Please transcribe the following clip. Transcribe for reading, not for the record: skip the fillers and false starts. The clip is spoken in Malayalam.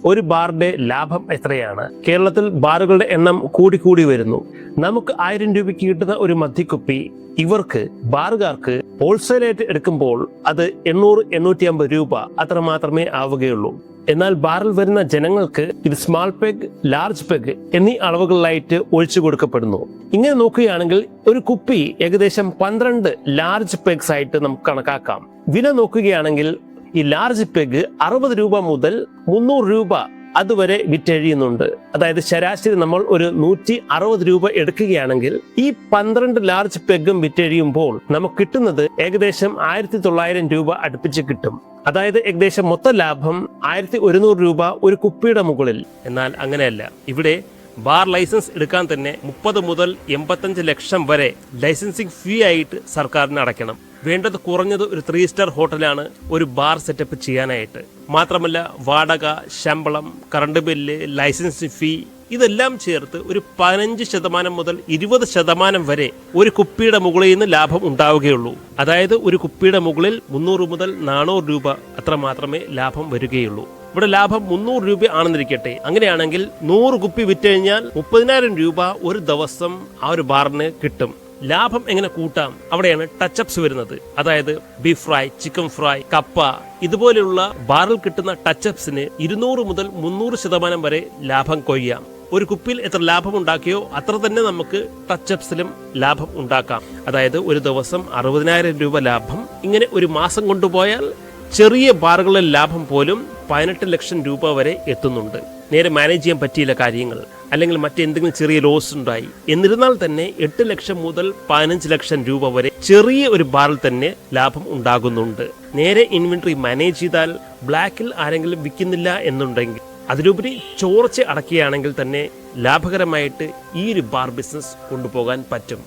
ഒരു ബാറിന്റെ ലാഭം എത്രയാണ്? കേരളത്തിൽ ബാറുകളുടെ എണ്ണം കൂടി വരുന്നു. നമുക്ക് 1000 രൂപയ്ക്ക് കിട്ടുന്ന ഒരു മദ്യക്കുപ്പി ഇവർക്ക് ബാറുകാർക്ക് ഹോൾസെയിലായിട്ട് എടുക്കുമ്പോൾ അത് 800-850 രൂപ അത്ര മാത്രമേ ആവുകയുള്ളൂ. എന്നാൽ ബാറിൽ വരുന്ന ജനങ്ങൾക്ക് ഇത് സ്മാൾ പെഗ്, ലാർജ് പെഗ് എന്നീ അളവുകളിലായിട്ട് ഒഴിച്ചു കൊടുക്കപ്പെടുന്നു. ഇങ്ങനെ നോക്കുകയാണെങ്കിൽ ഒരു കുപ്പി ഏകദേശം 12 ലാർജ് പെഗ്സ് ആയിട്ട് നമുക്ക് കണക്കാക്കാം. വില നോക്കുകയാണെങ്കിൽ ഈ ലാർജ് പെഗ് 60 രൂപ മുതൽ 300 രൂപ അതുവരെ വിറ്റഴിയുന്നുണ്ട്. അതായത് ശരാശരി നമ്മൾ ഒരു 160 രൂപ എടുക്കുകയാണെങ്കിൽ ഈ 12 ലാർജ് പെഗും വിറ്റഴിയുമ്പോൾ നമുക്ക് കിട്ടുന്നത് ഏകദേശം 1900 രൂപ അടുപ്പിച്ച് കിട്ടും. അതായത് ഏകദേശം മൊത്തം ലാഭം 1100 രൂപ ഒരു കുപ്പിയുടെ മുകളിൽ. എന്നാൽ അങ്ങനെയല്ല. ഇവിടെ ബാർ ലൈസൻസ് എടുക്കാൻ തന്നെ 30 മുതൽ 85 ലക്ഷം വരെ ലൈസൻസിങ് ഫീ ആയിട്ട് സർക്കാരിന് അടയ്ക്കണം. വേണ്ടത് കുറഞ്ഞത് ഒരു 3 സ്റ്റാർ ഹോട്ടലാണ് ഒരു ബാർ സെറ്റപ്പ് ചെയ്യാനായിട്ട്. മാത്രമല്ല വാടക, ശമ്പളം, കറണ്ട് ബില്ല്, ലൈസൻസ് ഫീ ഇതെല്ലാം ചേർത്ത് ഒരു 15% മുതൽ 20% വരെ ഒരു കുപ്പിയുടെ മുകളിൽ നിന്ന് ലാഭം ഉണ്ടാവുകയുള്ളൂ. അതായത് ഒരു കുപ്പിയുടെ മുകളിൽ 300 മുതൽ 400 രൂപ അത്ര മാത്രമേ ലാഭം വരികയുള്ളൂ. ഇവിടെ ലാഭം 300 രൂപ ആണെന്നിരിക്കട്ടെ. അങ്ങനെയാണെങ്കിൽ 100 കുപ്പി വിറ്റുകഴിഞ്ഞാൽ 30,000 രൂപ ഒരു ദിവസം ആ ഒരു ബാറിന് കിട്ടും. ലാഭം എങ്ങനെ കൂട്ടാം? അവിടെയാണ് ടച്ചപ്സ് വരുന്നത്. അതായത് ബീഫ് ഫ്രൈ, ചിക്കൻ ഫ്രൈ, കപ്പ ഇതുപോലെയുള്ള ബാറിൽ കിട്ടുന്ന ടച്ചപ്സിന് 200 മുതൽ 300% വരെ ലാഭം കൊയ്യാം. ഒരു കുപ്പിയിൽ എത്ര ലാഭം ഉണ്ടാക്കിയോ അത്ര തന്നെ നമുക്ക് ടച്ചപ്സിലും ലാഭം ഉണ്ടാക്കാം. അതായത് ഒരു ദിവസം 60,000 രൂപ ലാഭം. ഇങ്ങനെ ഒരു മാസം കൊണ്ടുപോയാൽ ചെറിയ ബാറുകളിലെ ലാഭം പോലും 18 ലക്ഷം രൂപ വരെ എത്തുന്നുണ്ട്. നേരെ മാനേജ് ചെയ്യാൻ പറ്റിയില്ല കാര്യങ്ങൾ, അല്ലെങ്കിൽ മറ്റെന്തെങ്കിലും ചെറിയ ലോസ് ഉണ്ടായി, എന്നിരുന്നാൽ തന്നെ 8 ലക്ഷം മുതൽ 15 ലക്ഷം രൂപ വരെ ചെറിയ ഒരു ബാറിൽ തന്നെ ലാഭം ഉണ്ടാകുന്നുണ്ട്. നേരെ ഇൻവെന്ററി മാനേജ് ചെയ്താൽ ബ്ലാക്കിൽ ആരെങ്കിലും വിൽക്കുന്നില്ല എന്നുണ്ടെങ്കിൽ, അതിലുപരി ചോർച്ച അടക്കുകയാണെങ്കിൽ തന്നെ ലാഭകരമായിട്ട് ഈ ഒരു ബാർ ബിസിനസ് കൊണ്ടുപോകാൻ പറ്റും.